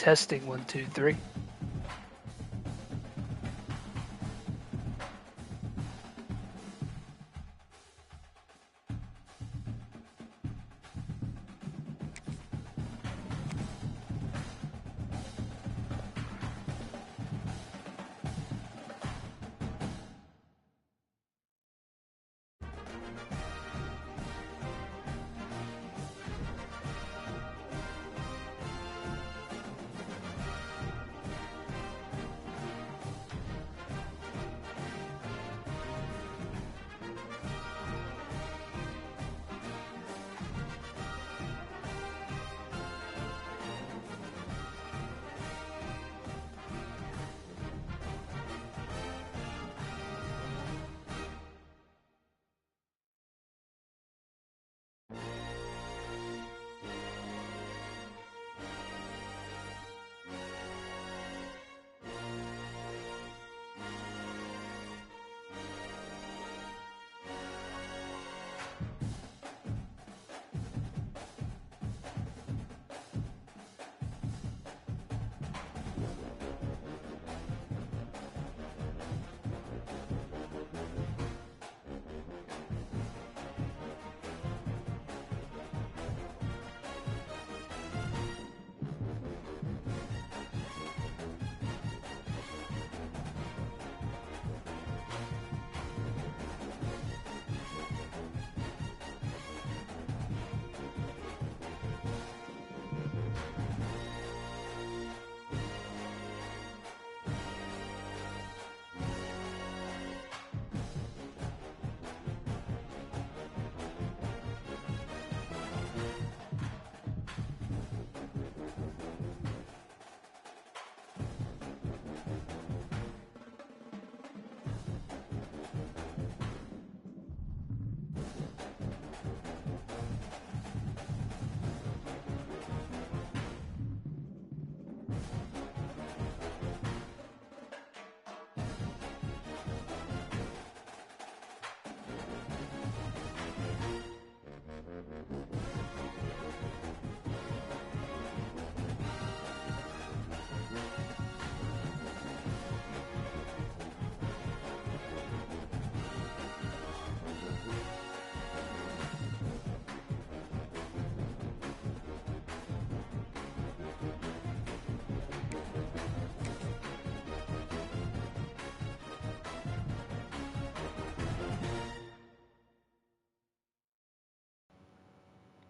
Testing 1, 2, 3.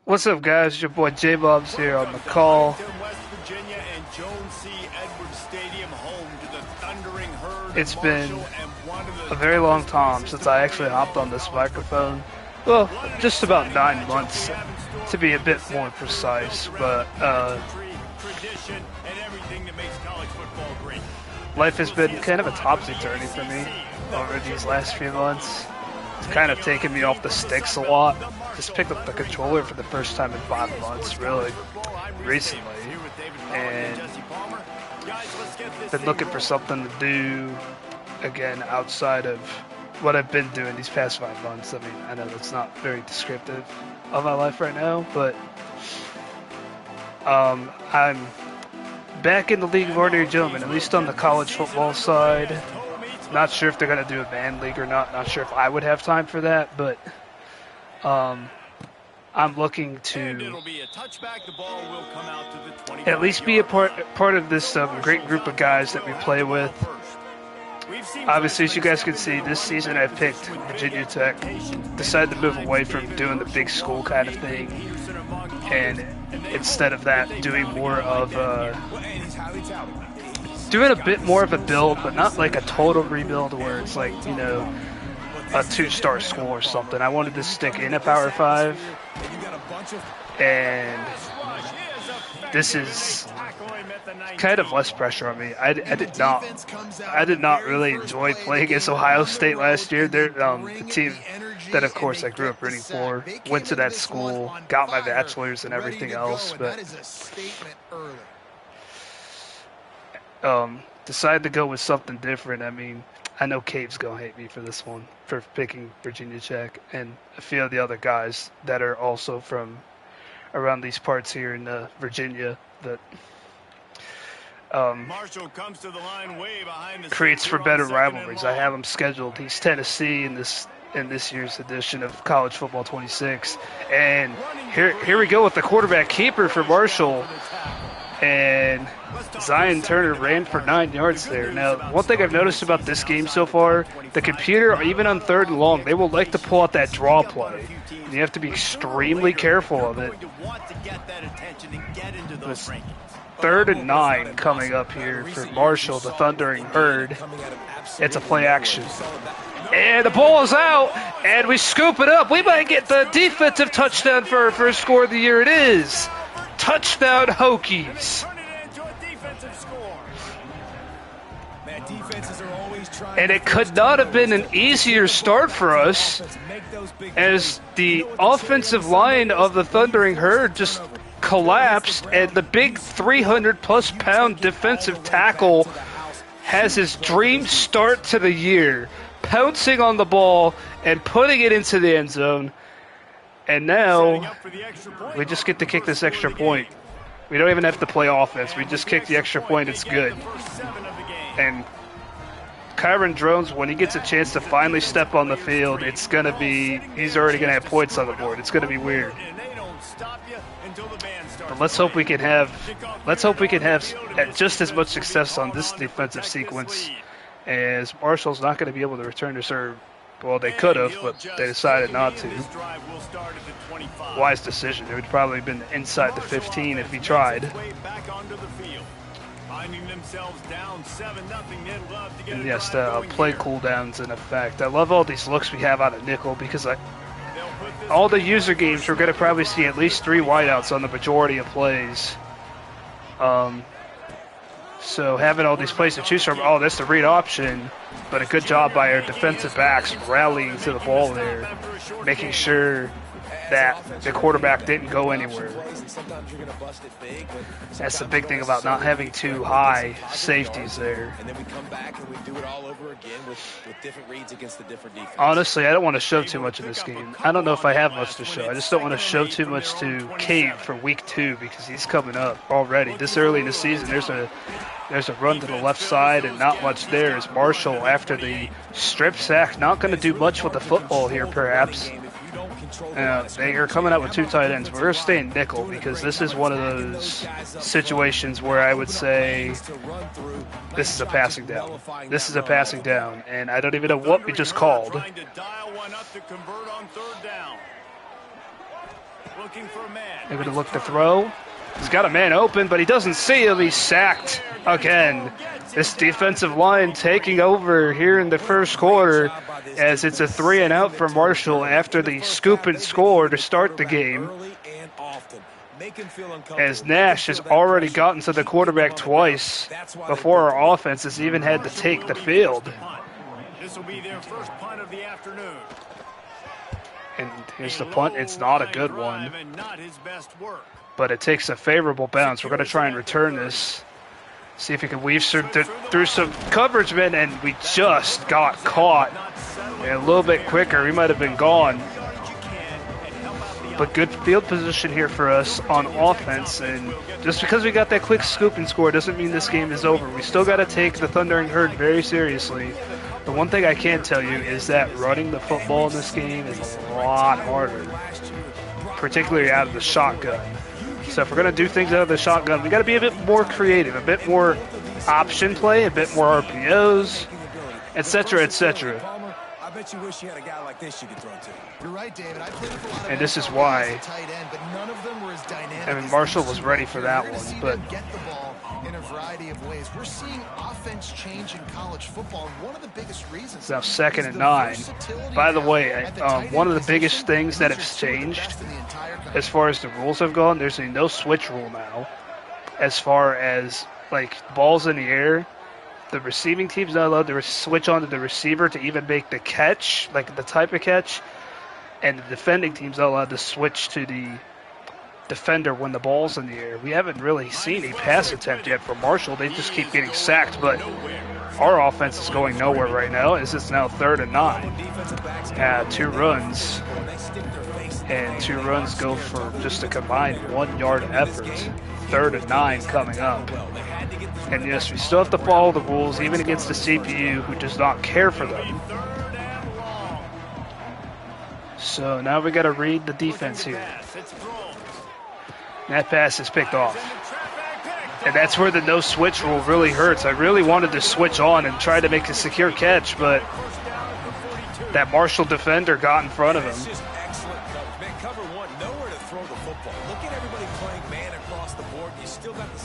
What's up, guys? It's your boy J-Bob's here on the call. It's been a very long time since I actually hopped on this microphone. Well, just about 9 months to be a bit more precise, but life has been kind of a topsy-turvy for me over these last few months. It's kind of taken me off the sticks a lot. Just picked up the controller for the first time in 5 months, really, recently, and been looking for something to do again outside of what I've been doing these past 5 months. I mean, I know that's not very descriptive of my life right now, but I'm back in the League of Ordinary Gentlemen, at least on the college football side. Not sure if they're going to do a band league or not. Not sure if I would have time for that, but I'm looking to at least be a part of this great group of guys that we play with. Obviously, as you guys can see, this season I picked Virginia Tech. Decided to move away from doing the big school kind of thing, and instead of that, doing more of doing a bit more of a build, but not like a total rebuild where it's like, you know, a 2-star school or something. I wanted to stick in a Power 5, and this is kind of less pressure on me. I did not really enjoy playing against Ohio State last year. They're the team that, of course, I grew up rooting for. Went to that school, got my bachelor's and everything else, but decided to go with something different. I mean, I know Cave's gonna hate me for this one, for picking Virginia Tech, and a few of the other guys that are also from around these parts here in Virginia that creates for better rivalries. I have him scheduled. He's Tennessee in this year's edition of College Football 26. And here we go with the quarterback keeper for Marshall. And Zion Turner ran for 9 yards there. Now, one thing I've noticed about this game so far, the computer, even on 3rd and long, they will like to pull out that draw play. And you have to be extremely careful of it. It's 3rd and 9 coming up here for Marshall, the Thundering Herd. It's a play action. And the ball is out, and we scoop it up. We might get the defensive touchdown for our first score of the year. It is. Touchdown Hokies. And it could not have been an easier start for us, as the offensive line of the Thundering Herd just collapsed, and the big 300-plus pound defensive tackle has his dream start to the year, pouncing on the ball and putting it into the end zone. And now we just get to kick this extra point. We don't even have to play offense. We just kick the extra point. It's good. And Kyron Drones, when he gets a chance to finally step on the field, it's going to be, he's already going to have points on the board. It's going to be weird. But let's hope we can have just as much success on this defensive sequence, as Marshall's not going to be able to return to serve. Well, they could have, but they decided not to. Wise decision. It would probably have been inside the 15 if he tried. And yes, the play cooldown's in effect. I love all these looks we have out of nickel, because all the user games, we're going to probably see at least 3 wideouts on the majority of plays. So having all these plays to choose from, that's the read option, but a good job by our defensive backs rallying to the ball there, making sure that the quarterback didn't go anywhere. That's the big thing about not having 2 high safeties there. Honestly, I don't want to show too much in this game. I don't know if I have much to show. I just don't want to show too much to Cade for week 2, because he's coming up already. This early in the season, there's a run to the left side and not much there, as Marshall, after the strip sack, not going to do much with the football here perhaps. They are coming out with 2 tight ends. We're going to stay in nickel, because this is one of those situations where I would say this is a passing down. This is a passing down, and I don't even know what we just called. They're going to look to throw. He's got a man open, but he doesn't see him. He's sacked again. This defensive line taking over here in the first quarter, as it's a 3-and-out for Marshall after the scoop and score to start the game. As Nash has already gotten to the quarterback twice before our offense has even had to take the field. And here's the punt. It's not a good one, but it takes a favorable bounce. We're going to try and return this. See if we can weave through some coverage, man, and we just got caught. And a little bit quicker, we might have been gone. But good field position here for us on offense, and just because we got that quick scoop and score doesn't mean this game is over. We still got to take the Thundering Herd very seriously. The one thing I can tell you is that running the football in this game is a lot harder, particularly out of the shotgun. So if we're going to do things out of the shotgun, we got to be a bit more creative, a bit more option play, a bit more RPOs, etc., etc. I bet you wish you had a guy like this you could throw to. You're right, David. I played with a lot of and this is why tight end, but none of them were as dynamic. I mean, Marshall was ready for that one, but get the ball in a variety of ways. We're seeing offense change in college football. One of the biggest reasons. It's now 2nd and 9. By the way, one of the biggest things that has changed as far as the rules have gone, there's a no switch rule now. As far as like balls in the air, the receiving team's not allowed to switch on to the receiver to even make the catch, like the type of catch, and the defending team's not allowed to switch to the defender when the ball's in the air. We haven't really seen a pass attempt yet from Marshall. They just keep getting sacked, but our offense is going nowhere right now, as it's now 3rd and 9. 2 runs. and 2 runs go for just a combined 1-yard effort. 3rd and 9 coming up. And yes, we still have to follow the rules, even against the CPU, who does not care for them. So now we got to read the defense here. That pass is picked off. And that's where the no switch rule really hurts. I really wanted to switch on and try to make a secure catch, but that Marshall defender got in front of him.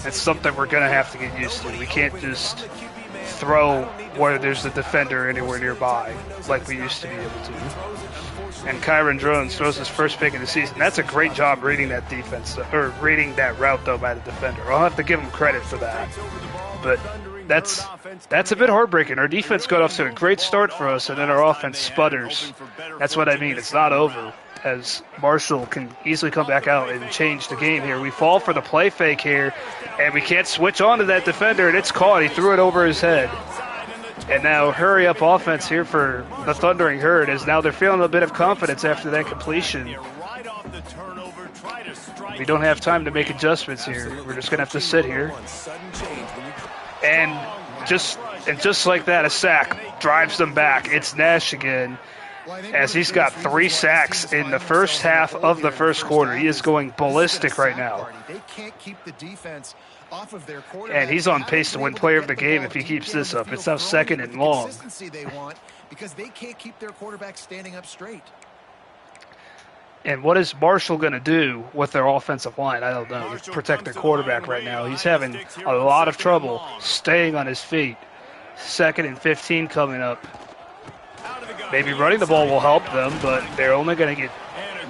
That's something we're going to have to get used to. We can't just throw where there's a defender anywhere nearby like we used to be able to. And Kyron Drones throws his first pick of the season. That's a great job reading that defense, or reading that route, though, by the defender. I'll have to give him credit for that. But that's a bit heartbreaking. Our defense got off to a great start for us, and then our offense sputters. That's what I mean. It's not over, as Marshall can easily come back out and change the game here. We fall for the play fake here, and we can't switch on to that defender, and it's caught. He threw it over his head. And now hurry-up offense here for the Thundering Herd, as now they're feeling a bit of confidence after that completion. We don't have time to make adjustments here. We're just going to have to sit here. And just like that, a sack drives them back. It's Nash again, as he's got 3 sacks in the first half of the first quarter. He is going ballistic right now. And he's on pace to win player of the game if he keeps this up. It's now 2nd and long. Because they can't keep their quarterback standing up straight. And what is Marshall going to do with their offensive line? I don't know. To protect their quarterback right now. He's having a lot of trouble staying on his feet. 2nd and 15 coming up. Maybe running the ball will help them, but they're only going to get...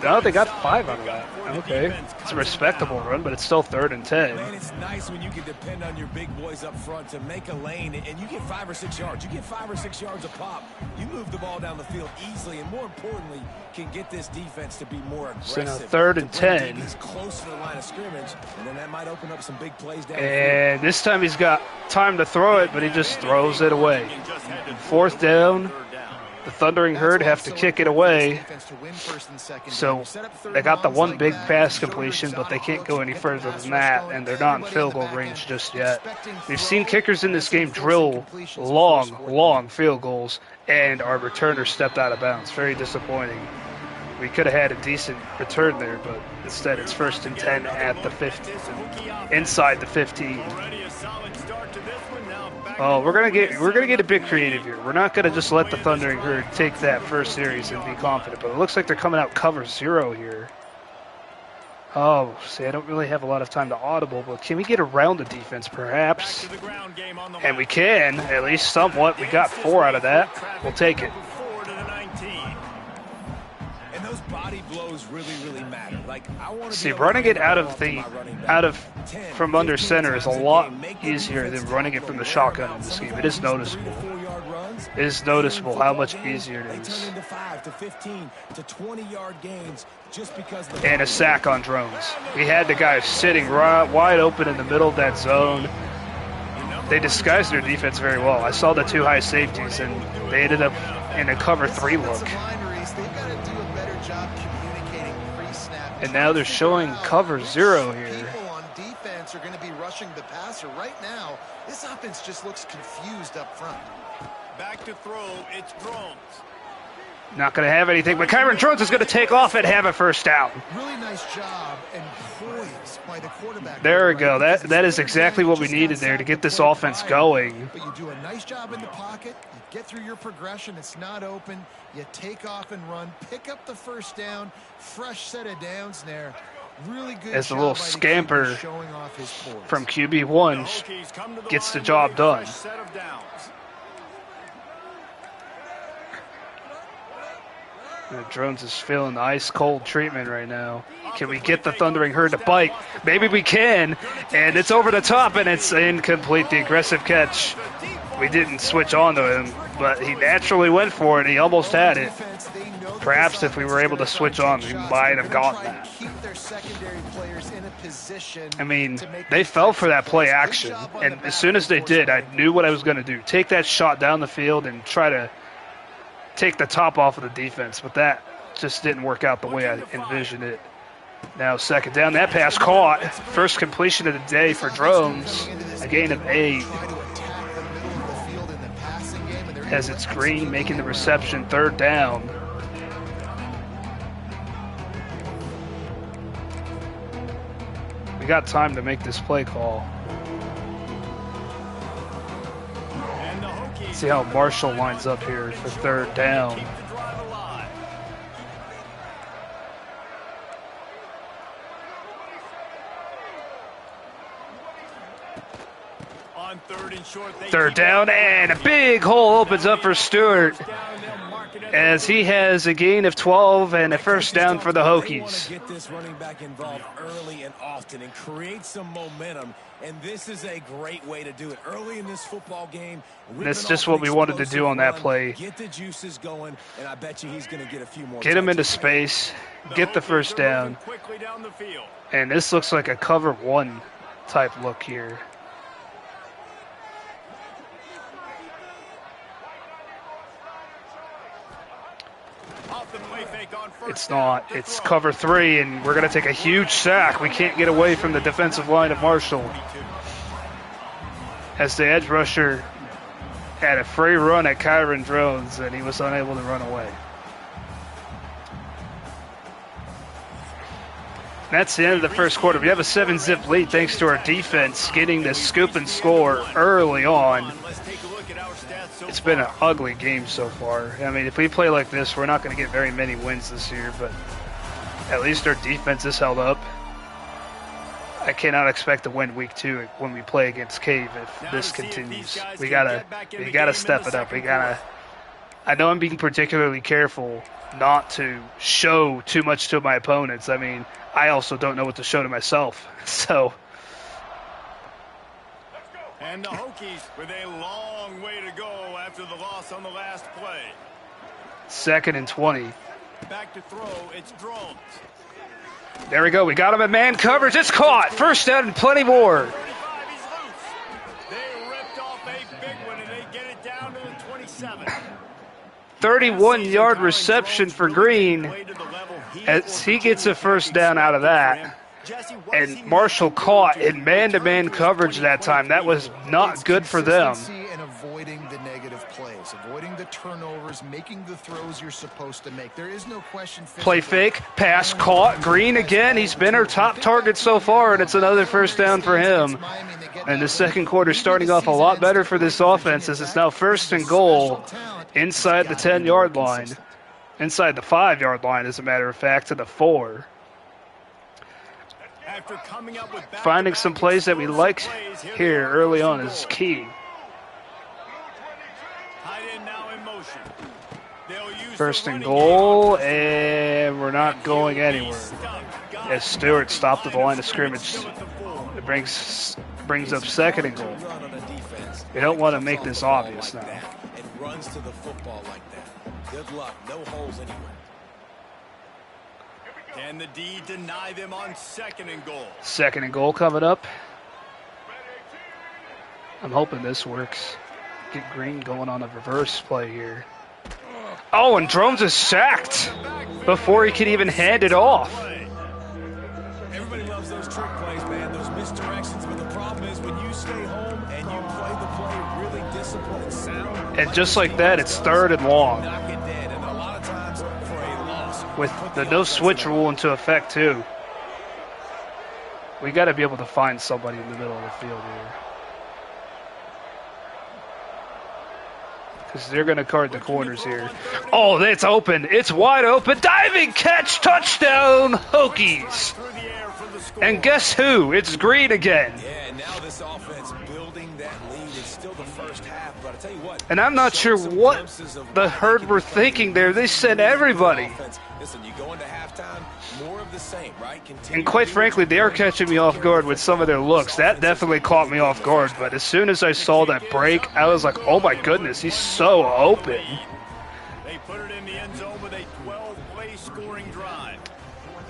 No, they got 5 out of that. Okay. It's a respectable run, but it's still 3rd and 10. Man, it's nice when you can depend on your big boys up front to make a lane, and you get 5 or 6 yards. You get 5 or 6 yards a pop. You move the ball down the field easily, and more importantly, can get this defense to be more aggressive. So now 3rd and 10. He's close to the line of scrimmage, and then that might open up some big plays down and this time he's got time to throw it, but he just throws it away. 4th down. The Thundering Herd have to kick it away. So they got the 1 big pass completion, but they can't go any further than that, and they're not in field goal range just yet. We've seen kickers in this game drill long field goals, and our returner stepped out of bounds. Very disappointing. We could have had a decent return there, but instead it's 1st and 10 at the 15, inside the 15. Oh, we're gonna get a bit creative here. We're not gonna just let the Thundering Herd take that first series and be confident, but it looks like they're coming out cover 0 here. Oh, see, I don't really have a lot of time to audible, but can we get around the defense perhaps? And we can, at least somewhat. We got 4 out of that. We'll take it. And those body blows really matter. Like, I want to see, running it from under center is a lot easier than running it from the shotgun in this game. It is noticeable. It is noticeable how much easier it is. And a sack on Drones. We had the guy sitting right wide open in the middle of that zone. They disguised their defense very well. I saw the 2 high safeties, and they ended up in a cover 3 look. And now they're showing cover 0 here. People on defense are going to be rushing the passer right now. This offense just looks confused up front. Back to throw, it's Drones. Not going to have anything, but Kyron Drones is going to take off and have a first down. Really nice job and poise by the quarterback. There we go. That is exactly what we needed there to get this offense going. But you do a nice job in the pocket. You get through your progression. It's not open. You take off and run. Pick up the first down. Fresh set of downs there. Really good. As a little scamper from QB1 gets the job done. Drones is feeling the ice-cold treatment right now. Can we get the Thundering Herd to bite? Maybe we can, and it's over the top, and it's incomplete. The aggressive catch. We didn't switch on to him, but he naturally went for it. He almost had it. Perhaps if we were able to switch on, we might have gotten that. I mean, they fell for that play action, and as soon as they did, I knew what I was going to do. Take that shot down the field and try to take the top off of the defense, but that just didn't work out the way I envisioned it. Now 2nd down, that pass caught. First completion of the day for Drones, a gain of 8. As it's Green making the reception, 3rd down. We got time to make this play call. See how Marshall lines up here for 3rd down. On 3rd and short, 3rd down, and a big hole opens up for Stewart as he has a gain of 12 and a 1st down for the Hokies. Get this running back involved early and often and create some momentum, and this is a great way to do it early in this football game. That's just what we wanted to do on that play. Get the juices going, and I bet you he's going to get a few more. Get him into space, get the 1st down, and this looks like a cover 1 type look here. It's not. It's cover 3, and we're going to take a huge sack. We can't get away from the defensive line of Marshall. As the edge rusher had a free run at Kyron Drones, and he was unable to run away. That's the end of the 1st quarter. We have a 7-zip lead thanks to our defense getting the scoop and score early on. It's been an ugly game so far. I mean, if we play like this, we're not going to get very many wins this year, but at least our defense is held up. I cannot expect to win week 2 when we play against Cave if this continues. We gotta step it up. I know I'm being particularly careful not to show too much to my opponents. I mean, I also don't know what to show to myself. So. And the Hokies with a long way to go after the loss on the last play. 2nd and 20. Back to throw, it's Drones. There we go. We got him in man coverage. It's caught. 1st down and plenty more. They ripped off a big one, and they get it down to the 27. 31-yard reception for Green as he gets a 1st down out of that. And Marshall caught in man-to-man coverage that time. That was not good for them. And avoiding the negative plays, avoiding the turnovers, making the throws you're supposed to make. There is no question. Play fake, pass caught. Green again. He's been our top target so far, and it's another 1st down for him. And the 2nd quarter starting off a lot better for this offense as it's now 1st and goal inside the 10-yard line. Inside the 5-yard line, as a matter of fact, to the 4. Finding some plays that we like here early on is key. 1st and goal, and we're not going anywhere. As Stewart stopped at the line of scrimmage, it brings up 2nd and goal. We don't want to make this obvious now. And runs to the football like that. Good luck, no holes anywhere. Can the D deny them on 2nd and goal? 2nd and goal coming up. I'm hoping this works. Get Green going on a reverse play here. Oh, and Drones is sacked before he can even hand it off. Everybody loves those trick plays, man, those misdirections, but the problem is when you stay home and you play the play really disciplined and sound. And just like that, it's 3rd and long. Knock it dead, and a lot of times for a loss. With the no switch rule into effect too. We got to be able to find somebody in the middle of the field here. Because they're going to card the corners here. Oh, it's open. It's wide open. Diving catch. Touchdown, Hokies. And guess who? It's Green again. Yeah, now this offense building that lead. It's still the 1st half, but I tell you what. And I'm not sure what the Herd were thinking there. They sent everybody. Listen, you go into halftime, more of the same, right? And quite frankly, they are catching me off guard with some of their looks. That definitely caught me off guard. But as soon as I saw that break, I was like, oh my goodness, he's so open. They put it in the end zone with a 12-play scoring drive.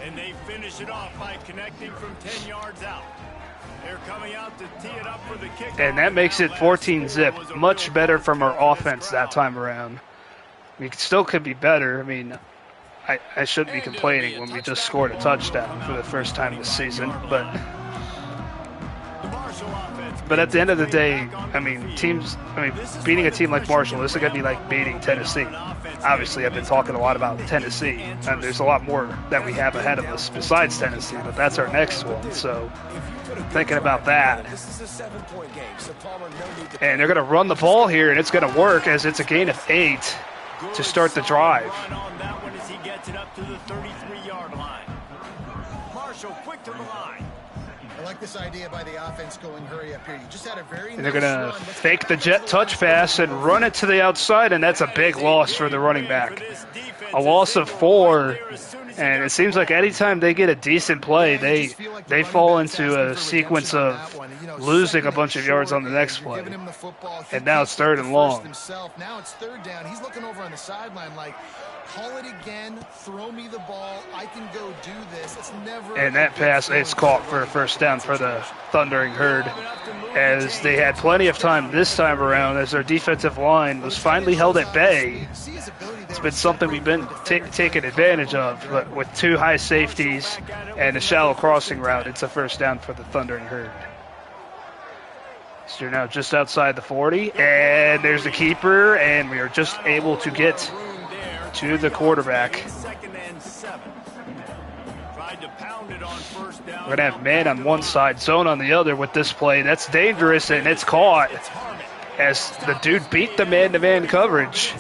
And they finish it off by connecting from 10 yards out. They're coming out to tee it up for the kick. And that makes it 14-zip. Much better from our offense that time around. We still could be better. I mean, I shouldn't be complaining when we just scored a touchdown for the first time this season, but at the end of the day, I mean, beating a team like Marshall, this is going to be like beating Tennessee. Obviously, I've been talking a lot about Tennessee, and there's a lot more that we have ahead of us besides Tennessee, but that's our next one. So, thinking about that. And they're going to run the ball here, and it's going to work as it's a gain of 8 to start the drive. Marshall quick to the line. I like this idea by the offense going hurry up here. You just had a very and they're going to fake the jet touch pass and run it to the outside, and that's a big loss for the running back. A loss of 4, and it seems like anytime they get a decent play, they fall into a sequence of losing a bunch of yards on the next play. And now it's 3rd and long. Now it's 3rd down. He's looking over on the sideline like, call it again, throw me the ball, I can go do this. It's never. And that pass is caught for a 1st down for the Thundering Herd, as they had plenty of time this time around, as their defensive line was finally held at bay. It's been something we've been taking advantage of, but with 2 high safeties and a shallow crossing route, it's a 1st down for the Thundering Herd. So you're now just outside the 40, and there's the keeper, and we are just able to get to the quarterback. We're going to have man on one side, zone on the other with this play. That's dangerous, and it's caught as the dude beat the man-to-man coverage.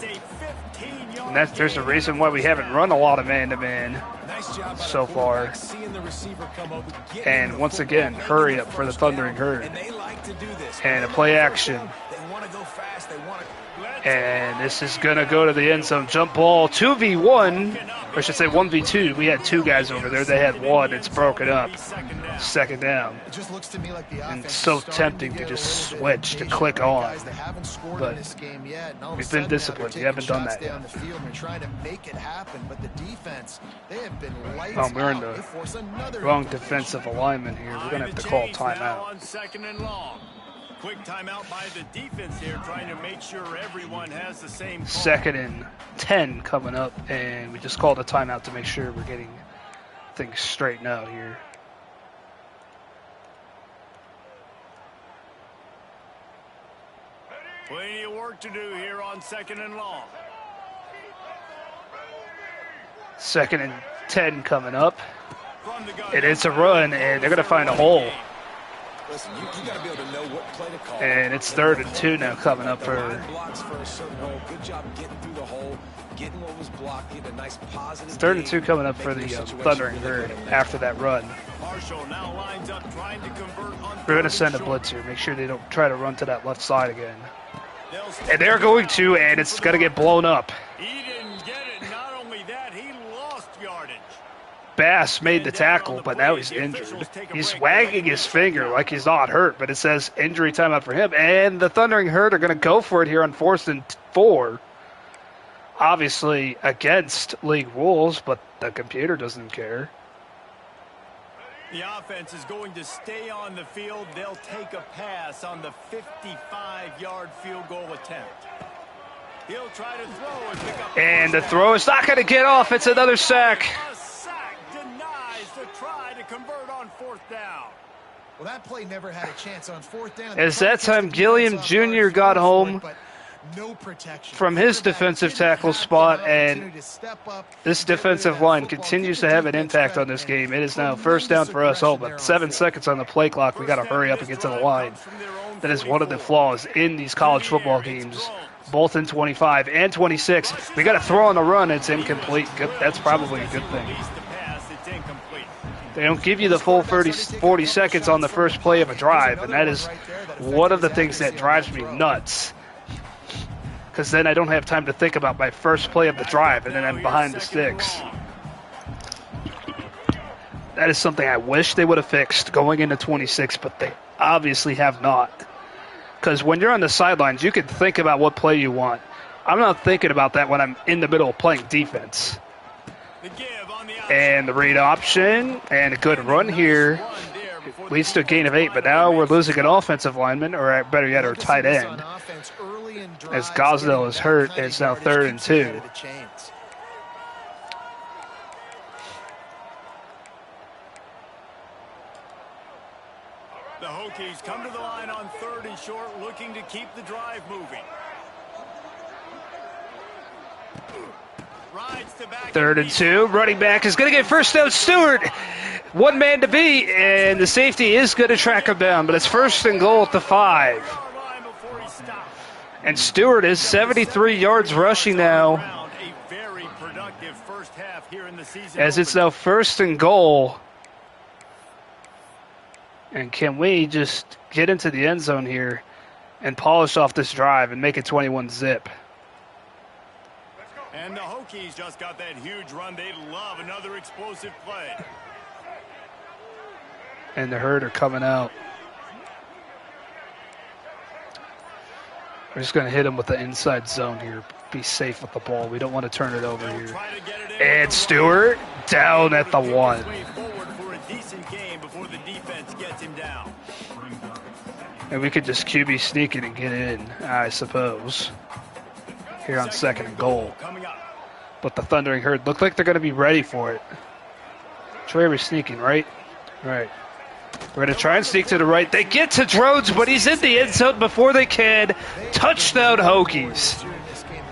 And there's a reason why we haven't run a lot of man-to-man so far. And once again, hurry up for the Thundering Herd. And a play action. And this is going to go to the end zone. Jump ball, 2v1, or I should say 1v2. We had 2 guys over there. They had 1. It's broken up. 2nd down. And it's so tempting to just switch, to click on. But we've been disciplined. We haven't done that yet. Oh, we're in the wrong defensive alignment here. We're going to have to call timeout. Quick timeout by the defense here, trying to make sure everyone has the same call. 2nd and 10 coming up, and we just called a timeout to make sure we're getting things straightened out here. Plenty of work to do here on 2nd and long. 2nd and 10 coming up. And it's a run, and they're going to find a hole. Listen, you got to be able to know what play to call. And it's 3rd and 2 now coming up for. Good job getting through the hole, getting what was blocked, getting a nice positive. It's 3rd and 2 coming up for the Thundering Herd after that run. Marshall now lines up trying to convert on. We're going to send a blitz here. Make sure they don't try to run to that left side again. And they're going to, and it's going to get blown up. He didn't get it. Not only that, he lost yardage. Bass made the tackle, but now he's injured. He's wagging his finger like he's not hurt, but it says injury timeout for him. And the Thundering Herd are going to go for it here on 4th and 4. Obviously against league rules, but the computer doesn't care. The offense is going to stay on the field. They'll take a pass on the 55-yard field goal attempt. He'll try to throw and pick up. And the throw is not going to get off. It's another sack. To try to convert on 4th down. Well, that play never had a chance on 4th down. As that time Gilliam Jr. got home from his defensive tackle spot, and this defensive line continues to have an impact on this game. It is now 1st down for us. Oh, but 7 seconds on the play clock. We got to hurry up and get to the line. That is one of the flaws in these college football games, both in 25 and 26. We got to throw on the run. It's incomplete. That's probably a good thing. They don't give you the full 40 seconds on the first play of a drive, and that is one of the things that drives me nuts. Because then I don't have time to think about my first play of the drive, and then I'm behind the sticks. That is something I wish they would have fixed going into 26, but they obviously have not. Because when you're on the sidelines, you can think about what play you want. I'm not thinking about that when I'm in the middle of playing defense. And the read option, and a good run here. Leads to a gain of 8, but now we're losing an offensive lineman, or better yet, our tight end. As Gosnell is hurt, and it's now 3rd and 2. The Hokies come to the line on 3rd and short, looking to keep the drive moving. 3rd and 2. Running back is going to get first down. Stewart, one man to beat, and the safety is going to track him down, but it's 1st and goal at the 5. And Stewart is 73 yards rushing now, as it's now 1st and goal. And can we just get into the end zone here and polish off this drive and make it 21-zip? And the Hokies just got that huge run. They love another explosive play. And the Herd are coming out. We're just going to hit him with the inside zone here. Be safe with the ball. We don't want to turn it over here. And Stewart down at the 1. And we could just QB sneak it and get in, I suppose, here on 2nd and goal. But the Thundering Herd look like they're going to be ready for it. Which way are we sneaking, right? Right. We're going to try and sneak to the right. They get to Drones, but he's in the end zone before they can. Touchdown, Hokies.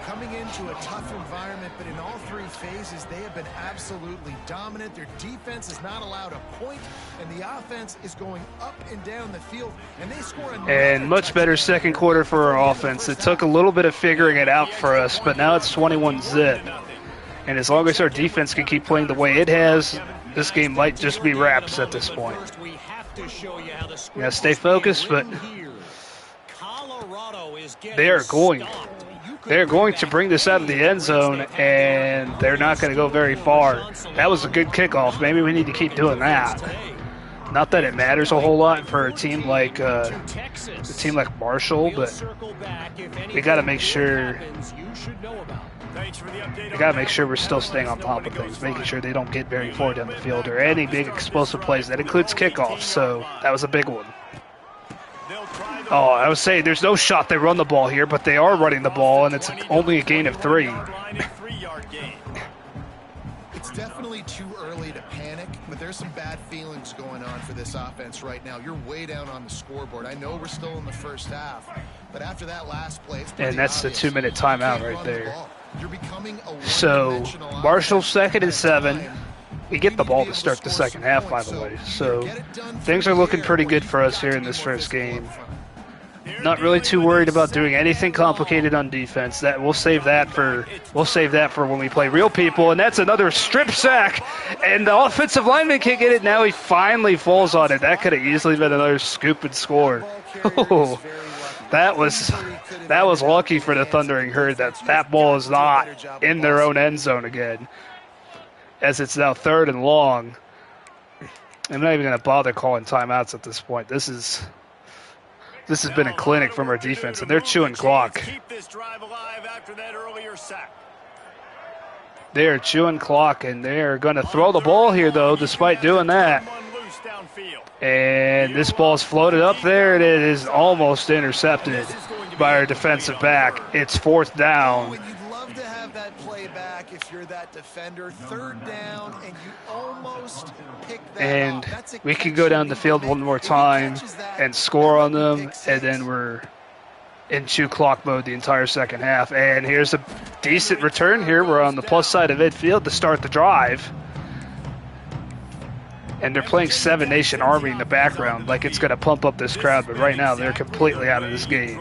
Coming into a tough environment, but in all 3 phases, they have been absolutely dominant. Their defense is not allowed a point, and the offense is going up and down the field, and they score and much better 2nd quarter for our offense. It took a little bit of figuring it out for us, but now it's 21-zip. And as long as our defense can keep playing the way it has, this game might just be wraps at this point. Yeah, stay focused, but they are going to bring this out of the end zone, and they're not going to go very far. That was a good kickoff. Maybe we need to keep doing that. Not that it matters a whole lot for a team like Marshall, but we got to make sure. We got to make sure we're still staying on top of things, making sure they don't get very far down the field or any big explosive plays. That includes kickoffs, so that was a big one. Oh, I was saying there's no shot they run the ball here, but they are running the ball, and it's only a gain of 3. It's definitely too early to panic, but there's some bad feelings going on for this offense right now. You're way down on the scoreboard. I know we're still in the 1st half, but after that last play, and that's the 2-minute timeout right there. So Marshall 2nd and 7. We get the ball to start the 2nd half, by the way. So things are looking pretty good for us here in this 1st game. Not really too worried about doing anything complicated on defense. That we'll save that for when we play real people. And that's another strip sack, and the offensive lineman can't get it. Now he finally falls on it. That could have easily been another scoop and score. Oh, that was lucky for the Thundering Herd that ball is not in their own end zone again, as it's now 3rd and long. I'm not even going to bother calling timeouts at this point. This has been a clinic from our defense, and they're chewing clock. They are chewing clock, and they are going to throw the ball here, though, despite doing that. And this ball's floated up there, and it is almost intercepted by our defensive back. It's 4th down. You'd love to have that play back if you're that defender. 3rd down, and you almost pick that and off. We can go down the field one more time and score on them, and then we're in chew clock mode the entire 2nd half. And here's a decent return here. We're on the plus side of midfield to start the drive. And they're playing 7 Nation Army in the background like it's going to pump up this crowd, but right now they're completely out of this game.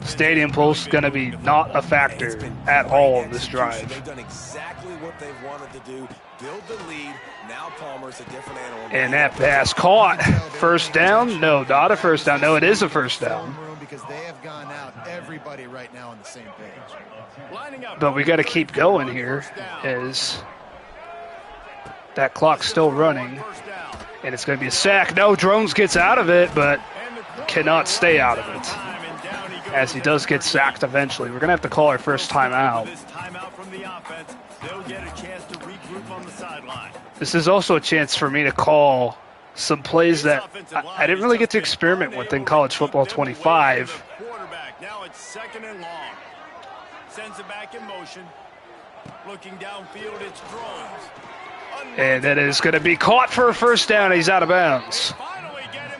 Stadium Pulse is going to be not a factor at all in this drive. They've done exactly what they wanted to do, build the lead. Now Palmer's a different animal. And that pass caught. 1st down? No, not a 1st down. No, it is a 1st down. Because they have gone out, everybody right now on the same page. But we got to keep going here as that clock's still running, and it's going to be a sack. No, Drones gets out of it, but cannot stay out of it, as he does get sacked eventually. We're going to have to call our first timeout. This is also a chance for me to call some plays that I didn't really get to experiment with in College Football 25. Now it's 2nd and long. Sends it back in motion. Looking downfield, it's Drones. And that is going to be caught for a 1st down. He's out of bounds. Finally get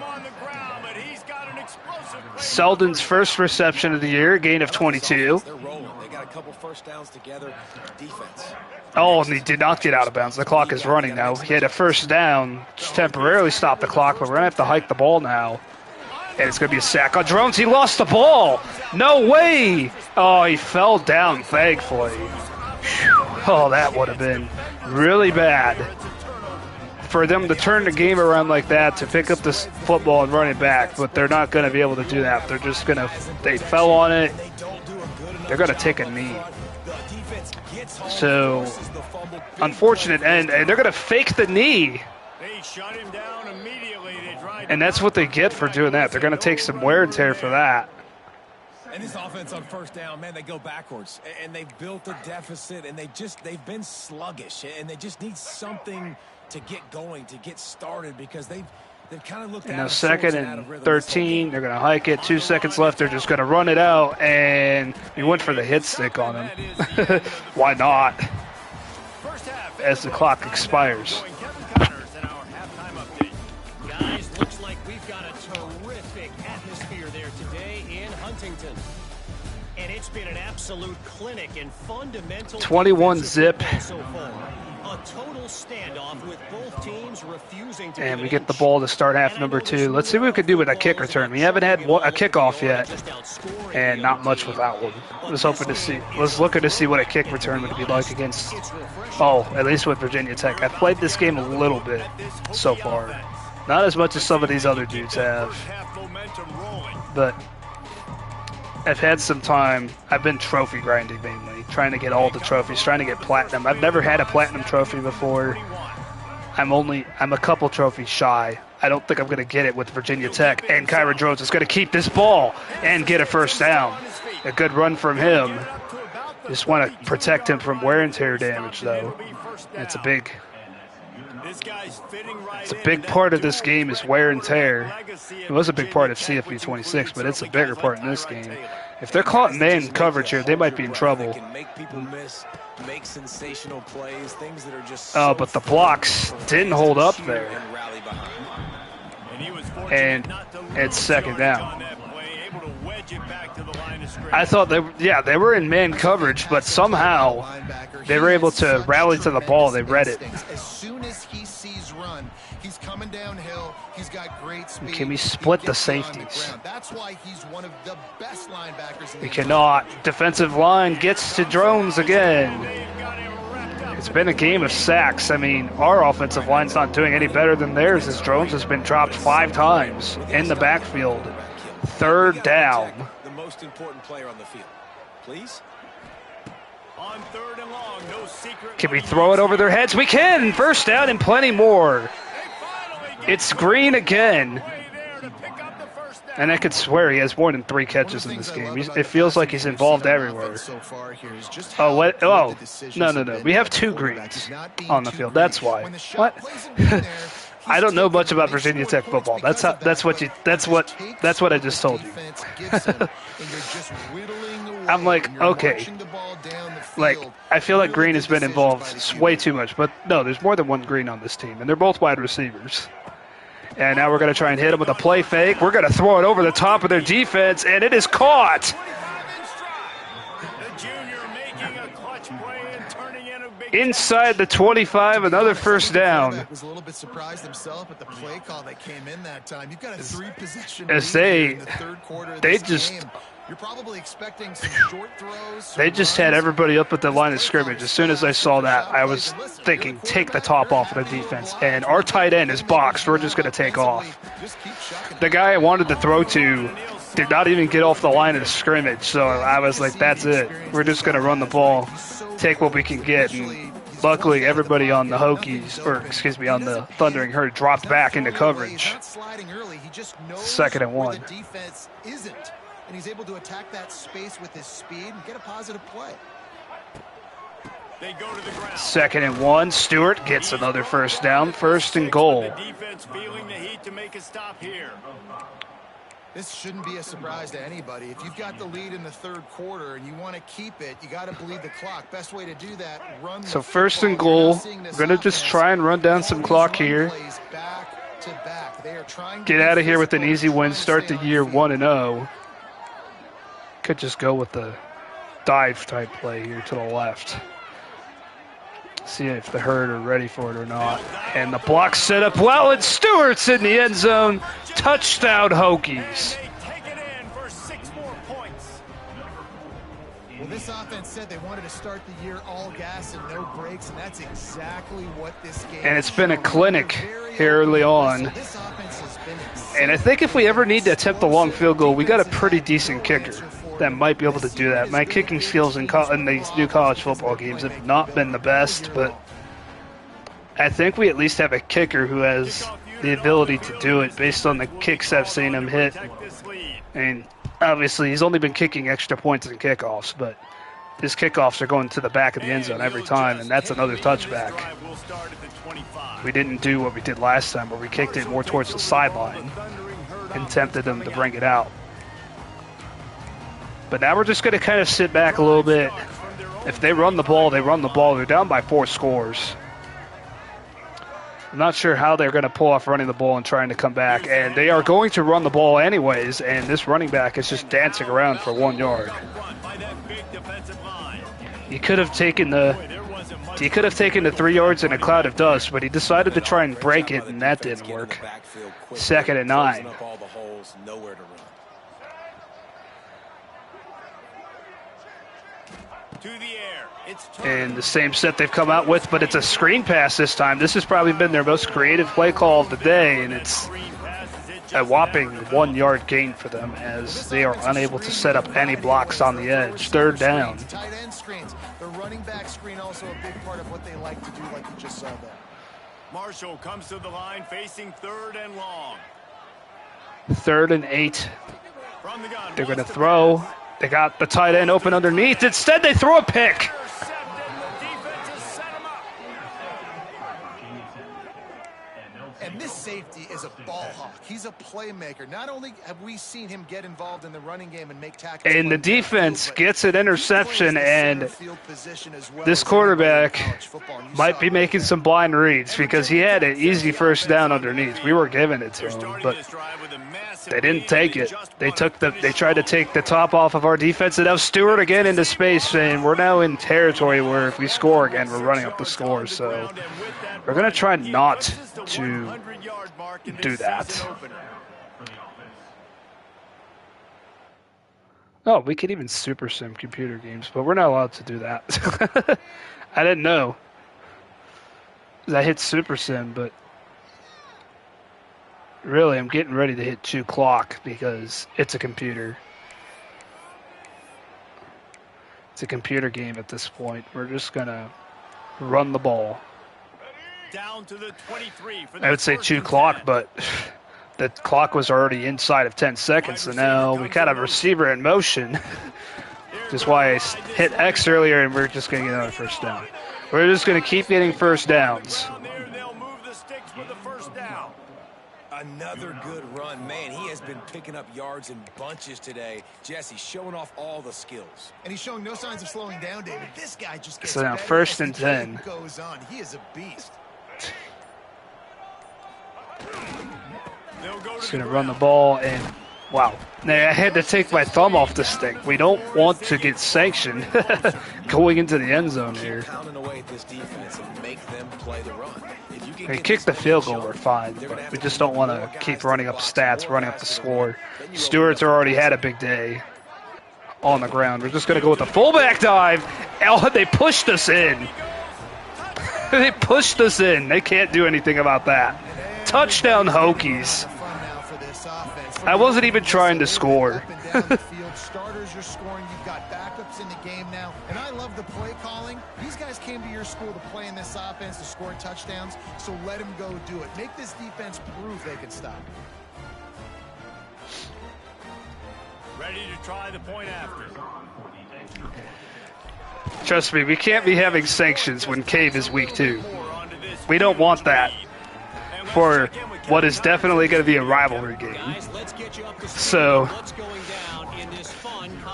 Selden's first reception of the year, gain of 22. They're rolling. They got a couple first downs together. Defense. Oh, and he did not get out of bounds. The clock is running now. He had a first down, just temporarily stopped the clock, but we're going to have to hike the ball now. And it's going to be a sack on Drones. He lost the ball. No way. Oh, he fell down, thankfully. Whew. Oh, that would have been really bad. For them to turn the game around like that, to pick up this football and run it back, but they're not going to be able to do that. They're just going to, they fell on it. They're going to take a knee. So, unfortunate end, and they're going to fake the knee. They shut him down immediately. They tried, and that's what they get for doing that. They're going to take some wear and tear for that. And this offense on first down, man, they go backwards. And they've built a deficit, and they've been sluggish. And they just need something to get going, to get started, because they've kind of looked at it. Now second and 13, they're going to hike it. 2 seconds left. They're just going to run it out, and we went for the hit stick on him. Why not? As the clock expires. Guys, looks like we've got a terrific atmosphere there today in Huntington. And it's been an absolute clinic and fundamental 21 zip. So far. A total standoff with both teams refusing to. And we get the ball to start half number 2. Let's see what we can do with a kick return. We haven't had a kickoff yet, and not much without one. Was looking to see what a kick return would be like against. Oh, at least with Virginia Tech. I've played this game a little bit so far, not as much as some of these other dudes have, but I've had some time. I've been trophy grinding mainly, trying to get all the trophies, trying to get platinum. I've never had a platinum trophy before. I'm a couple trophies shy. I don't think I'm going to get it with Virginia Tech. And Kyron Jones is going to keep this ball and get a first down. A good run from him. Just want to protect him from wear and tear damage, though. It's a big part of this game is wear and tear. It was a big part of CFB 26, but it's a bigger part in this game. If they're caught in man coverage here, they might be in trouble. Oh, but the blocks didn't hold up there. And it's second down. I thought they were in man coverage, but somehow they were able to rally to the ball. They read it. As soon as he sees run, he's coming downhill. He's got great speed. Can we split the safeties? That's why he's one of the best linebackers in the We cannot. Defensive line gets to Drones again. It's been a game of sacks. I mean, our offensive line's not doing any better than theirs, as Drones has been dropped 5 times in the backfield. Third down. The most important player on the field. Please. On third and long, no secret. Can we throw it over their heads? We can! First down and plenty more. It's Green again. And I could swear he has more than 3 catches in this game. It feels like he's involved everywhere. Oh, what? Oh, no. We have 2 Greens on the field. That's why. What? I don't know much about Virginia Tech football. That's what I just told you. I'm like, okay. Like, I feel like Green has been involved way too much, but no, there's more than 1 Green on this team, and they're both wide receivers. And now we're going to try and hit him with a play fake. We're going to throw it over the top of their defense, and it is caught. Inside the 25, another first down. Was a little bit surprised himself at the play call that came in that time. You've got a 3-possession as lead in the third quarter of this game. You're probably expecting some short throws. They just had everybody up at the line of scrimmage. As soon as I saw that, I was thinking, take the top off of the defense. And our tight end is boxed. We're just going to take off. The guy I wanted to throw to did not even get off the line of scrimmage. So I was like, that's it. We're just going to run the ball, take what we can get. And luckily, everybody on the Hokies, on the Thundering Herd, dropped back into coverage. 2nd and 1. And he's able to attack that space with his speed and get a positive play. They go to the ground. 2nd and 1. Stewart gets another first down. 1st and goal. The defense feeling the heat to make a stop here. This shouldn't be a surprise to anybody. If you've got the lead in the third quarter and you want to keep it, you got to bleed the clock. Best way to do that, run. So 1st and goal. We're going to just try and run down some clock here. back-to-back. They are trying to Get out of here with an easy win. Start the year 1-0. Could just go with the dive type play here to the left. See if the Herd are ready for it or not. And the block set up well, and Stewart's in the end zone. Touchdown, Hokies. Well, this offense said they wanted to start the year all gas and no breaks, and that's exactly what this game is. And it's been a clinic here early on. And I think if we ever need to attempt the long field goal, we got a pretty decent kicker that might be able to do that. My kicking skills in these new college football games have not been the best, but I think we at least have a kicker who has the ability to do it based on the kicks I've seen him hit. And obviously, he's only been kicking extra points in kickoffs, but his kickoffs are going to the back of the end zone every time, and that's another touchback. We didn't do what we did last time, where we kicked it more towards the sideline and tempted them to bring it out. But now we're just going to kind of sit back a little bit. If they run the ball, they run the ball. They're down by 4 scores. I'm not sure how they're going to pull off running the ball and trying to come back. And they are going to run the ball anyways, and this running back is just dancing around for 1 yard. He could have taken the 3 yards in a cloud of dust, but he decided to try and break it, and that didn't work. 2nd and 9. And the same set they've come out with, but it's a screen pass this time. This has probably been their most creative play call of the day, and it's a whopping 1 yard gain for them as they are unable to set up any blocks on the edge. 3rd down. Tight end screens. The running back screen also a big part of what they like to do, like you just saw there. Marshall comes to the line facing 3rd and long. 3rd and 8. They're going to throw. They got the tight end open underneath. Instead, they throw a pick. And this safety is a ball hawk. He's a playmaker. Not only have we seen him get involved in the running game and make tackles, and the defense gets an interception, and this quarterback might be making some blind reads because he had an easy 1st down underneath. We were giving it to him, but they didn't take it. They tried to take the top off of our defense, and now Stewart again into space, and we're now in territory where if we score again, we're running up the score. So we're going to try not to do that. Oh, we could even super sim computer games, but we're not allowed to do that. I didn't know. I hit super sim, but really I'm getting ready to hit 2 clock because it's a computer. It's a computer game at this point. We're just going to run the ball. Down to the 23 for I would say 2 clock, but the clock was already inside of 10 seconds, so now we got a receiver in motion. Which is why I hit X earlier, and we're just going to get another 1st down. We're just going to keep getting 1st downs. They'll move the sticks for the 1st down. Another good run. Man, he has been picking up yards in bunches today. Jesse showing off all the skills. And he's showing no signs of slowing down, David. This guy just gets so now better 1st and as the game 10. goes on. He is a beast. Just going to run the ball, and wow. Now, I had to take my thumb off the stick. We don't want to get sanctioned going into the end zone here. They kick the field goal, we're fine, but we just don't want to keep running up stats, running up the score. Stewart's already had a big day on the ground. We're just going to go with the fullback dive. Oh, they pushed us in. They pushed us in. They can't do anything about that. Touchdown, Hokies. I wasn't even trying to score. Starters are scoring. You've got backups in the game now. And I love the play calling. These guys came to your school to play in this offense to score touchdowns, so let them go do it. Make this defense prove they can stop. Ready to try the point after. Trust me, we can't be having sanctions when Cave is week 2. We don't want that for what is definitely going to be a rivalry game.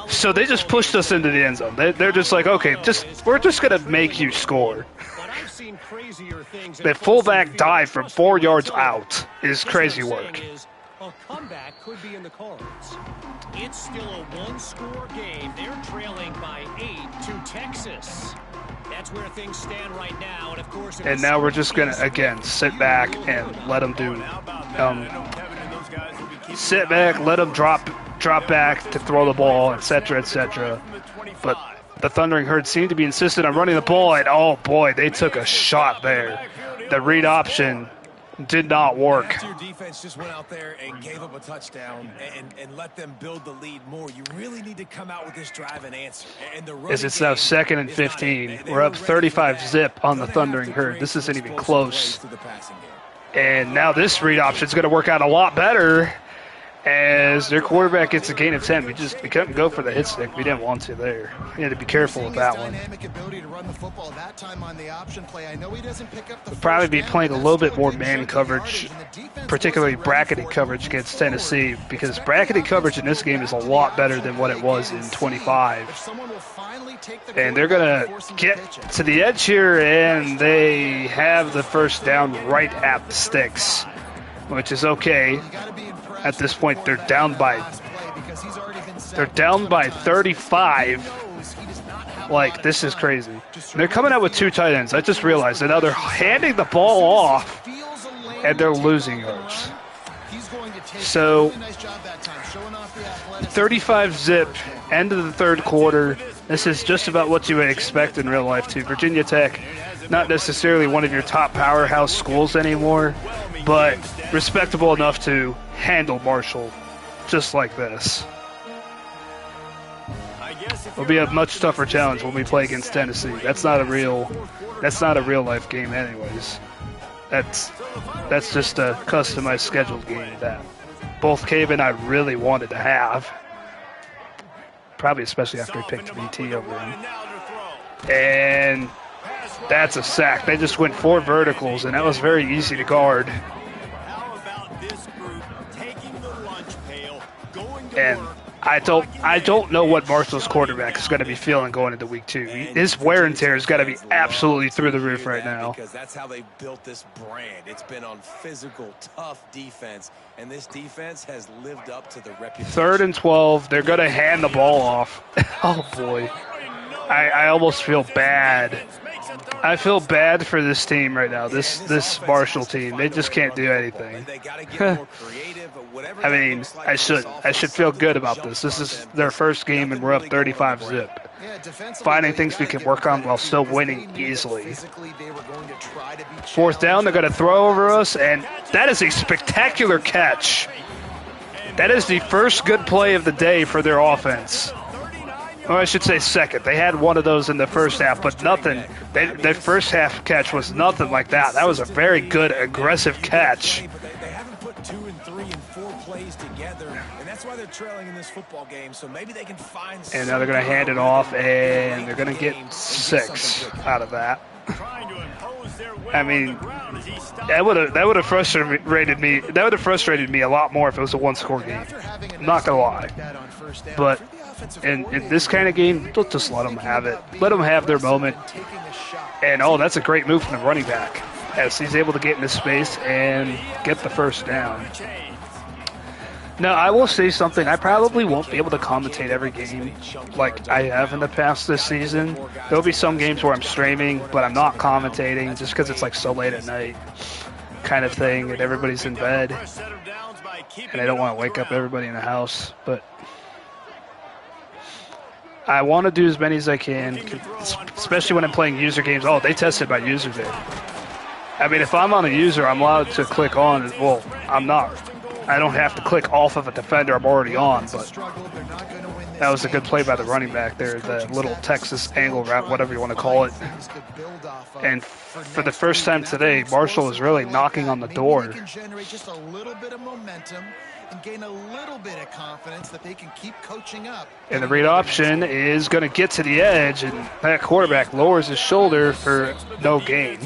So they just pushed us into the end zone. They're just like, okay, we're just going to make you score. seen crazier things. The fullback dive from 4 yards out is crazy work. A comeback could be in the cards. It's still a one-score game. They're trailing by 8 to Texas. That's where things stand right now. And of course, and now we're just gonna again sit back and let them do. Sit back, let them drop back to throw the ball, etc., etc. But the Thundering Herd seemed to be insistent on running the ball, and oh boy, they took a shot there. The read option did not work. After your defense just went out there and gave up a touchdown and let them build the lead more, you really need to come out with this drive and answer. And the as it's now 2nd and 15. We're up 35-zip on the Thundering Herd. This isn't even close. And now this read option is going to work out a lot better as their quarterback gets a gain of 10. We couldn't go for the hit stick. We didn't want to there. We had to be careful with that one. We'll probably be playing a little bit more man coverage, particularly bracketed coverage against Tennessee, because bracketed coverage in this game is a lot better than what it was in 25. And they're going to get to the edge here, and they have the first down right at the sticks, which is okay. At this point, they're down by 35. Like, this is crazy. And they're coming out with 2 tight ends. I just realized that now they're handing the ball off, and they're losing yards. So, 35-zip, end of the third quarter. This is just about what you would expect in real life, too. Virginia Tech, not necessarily one of your top powerhouse schools anymore, but respectable enough to handle Marshall just like this. It'll be a much tougher challenge when we play against Tennessee. That's not a real life game anyways. That's just a customized scheduled game that both Cave and I really wanted to have. Probably especially after he picked VT over him. And that's a sack. They just went 4 verticals, and that was very easy to guard. And I don't know what Marshall's quarterback is going to be feeling going into week 2. His wear and tear has got to be absolutely through the roof right now. Because that's how they built this brand. It's been on physical, tough defense, and this defense has lived up to the reputation. 3rd and 12. They're going to hand the ball off. Oh boy, I almost feel bad. I feel bad for this team right now. This Marshall team, they just can't do anything. I mean, I should feel good about this. This is their first game, and we're up 35-zip. Finding things we can work on while still winning easily. 4th down, they're going to throw over us, and that is a spectacular catch. That is the first good play of the day for their offense. Or I should say second. They had one of those in the first half, but nothing. Their first half catch was nothing like that. That was a very good, aggressive catch. They haven't put 2 and 3 and 4 plays together, and that's why they're trailing in this football game. So maybe they can find. And now they're going to hand it off, and they're going to get 6 out of that. I mean, that would have frustrated me. That would have frustrated me a lot more if it was a 1-score game. I'm not gonna lie, but in this kind of game, don't just let them have it. Let them have their moment. And oh, that's a great move from the running back as he's able to get into space and get the first down. Now, I will say something. I probably won't be able to commentate every game like I have in the past this season. There will be some games where I'm streaming, but I'm not commentating just because it's like so late at night kind of thing, and everybody's in bed. And I don't want to wake up everybody in the house. But I want to do as many as I can, especially when I'm playing user games. Oh, they tested my user there. I mean, if I'm on a user, I'm allowed to click on. Well, I'm not. I don't have to click off of a defender I'm already on, but that was a good play by the running back there, the little Texas angle route, whatever you want to call it. And for the first time today, Marshall is really knocking on the door. Just a little bit of momentum and gain a little bit of confidence that they can keep coaching up. And the read option is going to get to the edge, and that quarterback lowers his shoulder for no gain.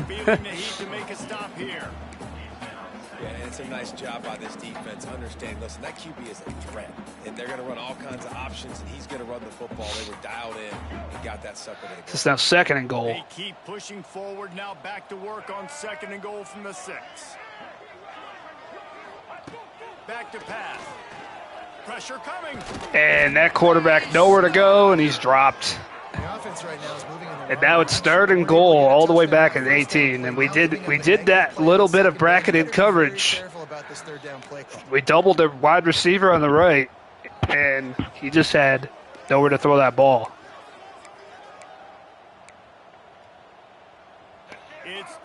That's a nice job by this defense. Understand, listen, that QB is a threat, and they're going to run all kinds of options, and he's going to run the football. They were dialed in and got that sucker. It's now 2nd and goal. They keep pushing forward. Now back to work on 2nd and goal from the 6. Back to pass. Pressure coming. And that quarterback nowhere to go, and he's dropped. The offense right now is moving in the And now it's 3rd and goal all the way back at 18. And we did that little bit of bracketed coverage. We doubled the wide receiver on the right, and he just had nowhere to throw that ball.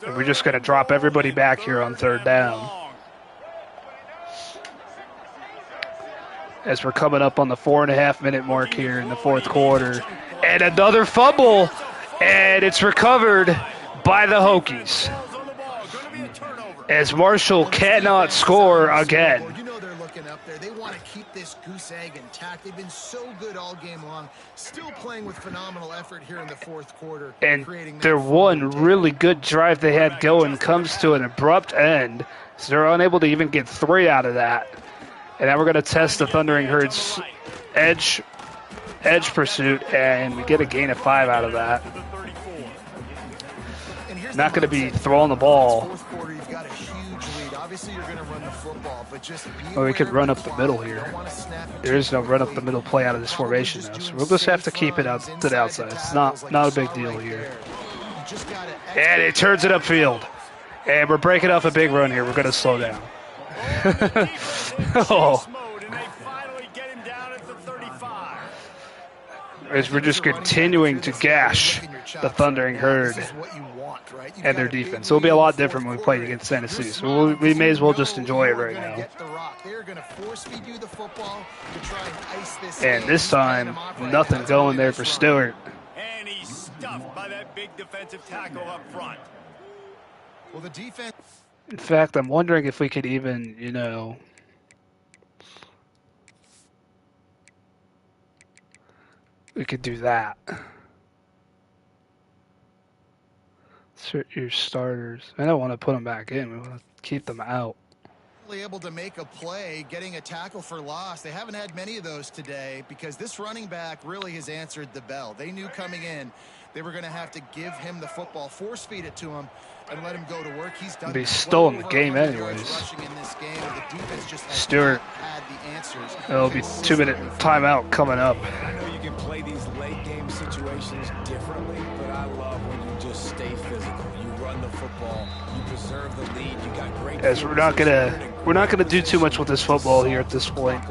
And we're just going to drop everybody back here on 3rd down. As we're coming up on the 4.5-minute mark here in the 4th quarter. And another fumble, and it's recovered by the Hokies. As Marshall cannot score again. You know they're looking up there. They want to keep this goose egg intact. They've been so good all game long. Still playing with phenomenal effort here in the 4th quarter. And their one really good drive they had going comes to an abrupt end. So they're unable to even get 3 out of that. And now we're going to test the Thundering Herds edge pursuit, and we get a gain of 5 out of that. Not going to be throwing the ball. Well, we could run up the middle here. There is no run up the middle play out of this formation, though, so we'll just have to keep it out to the outside. It's not a big deal here. And it turns it upfield. And we're breaking off a big run here. We're going to slow down. Oh. As we're just continuing to gash the Thundering Herd and their defense. It'll be a lot different when we play against Tennessee, so we may as well just enjoy it right now. And this time, nothing going there for Stewart. And he's stuffed by that big defensive tackle up front. Well, the defense. In fact, I'm wondering if we could even, we could do that. Insert your starters. I don't want to put them back in. We want to keep them out. Able to make a play, getting a tackle for loss. They haven't had many of those today because this running back really has answered the bell. They knew coming in they were going to have to give him the football, force feed it to him, and let him go to work. He's done. He's still in the game anyways. Stewart. It'll be 2-minute timeout coming up. I know you can play these late game situations differently, but I love when you just stay physical. You run the football, you preserve the lead. You got great. As we're not gonna do too much with this football here at this point.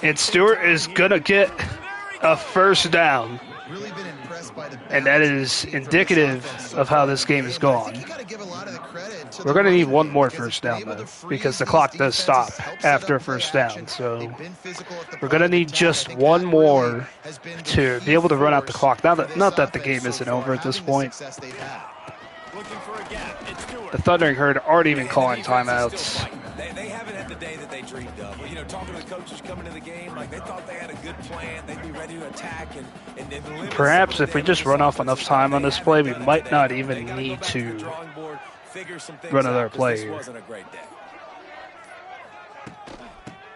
And Stewart is going to get a 1st down. And that is indicative of how this game has gone. We're going to need one more 1st down, though, because the clock does stop after a 1st down. So we're going to need just one more to be able to run out the clock. Not that the game isn't over at this point. The Thundering Herd aren't even calling timeouts. They haven't had the day that they dreamed of. Talking to the coaches coming to the game, like they thought they had a good plan. They'd be ready to attack and perhaps if we just run off enough time on this play, we might not even need to run another play here. Wasn't a great day.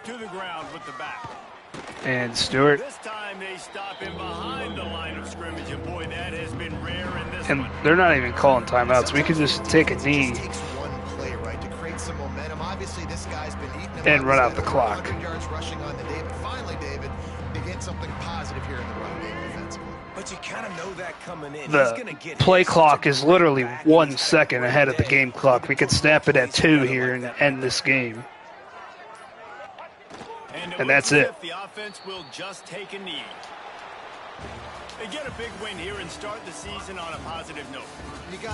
To the ground with the back. And Stewart. This time they stop him behind the line of scrimmage, and boy, that has been rare in this. And they're not even calling timeouts. We could just take a knee and run out the clock. But you kind of know that coming in. The play clock is literally 1 second ahead of the game clock. We could snap it at 2 here and end this game. And that's it. The offense will just take a knee. They get a big win here and start the season on a positive note.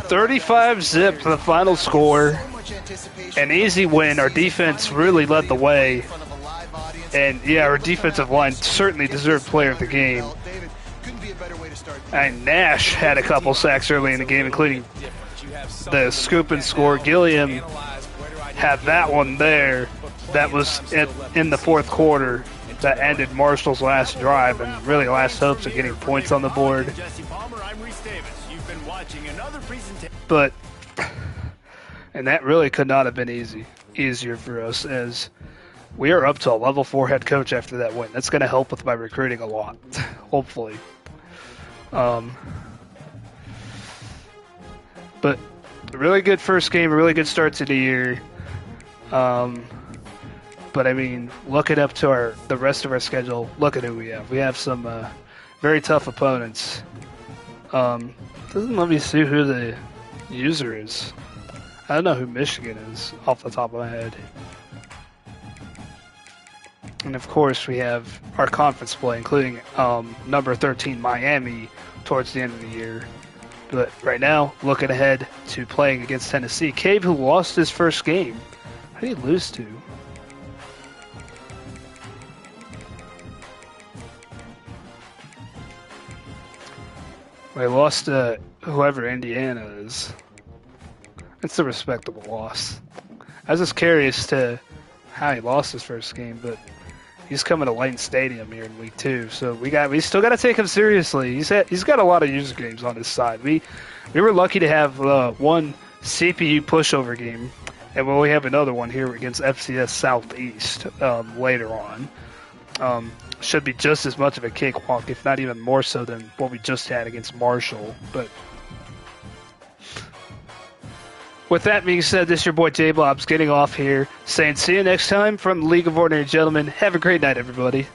35-zip the final score. An easy win. Our defense really led the way. And, yeah, our defensive line certainly deserved player of the game. And Nash had a couple sacks early in the game, including the scoop and score. Gilliam had that one there. That was in the fourth quarter. That ended Marshall's last drive and really last hopes of getting points on the board. But, and that really could not have been easier for us, as we are up to a level 4 head coach after that win. That's going to help with my recruiting a lot, hopefully. But a really good first game, a really good start to the year. But I mean, looking up to the rest of our schedule, look at who we have. We have some very tough opponents. Doesn't let me see who the user is. I don't know who Michigan is off the top of my head. And of course, we have our conference play, including number 13 Miami towards the end of the year. But right now, looking ahead to playing against Tennessee. Cave, who lost his first game. How did he lose to? They lost to whoever Indiana is. It's a respectable loss. I was just curious to how he lost his first game, but he's coming to Layton Stadium here in week 2, so we still got to take him seriously. He's got a lot of user games on his side. We were lucky to have one CPU pushover game, and we have another one here against FCS Southeast later on. Should be just as much of a cakewalk, if not even more so than what we just had against Marshall. But with that being said, this is your boy J-Bobs getting off here, saying see you next time from the League of Ordinary Gentlemen. Have a great night, everybody.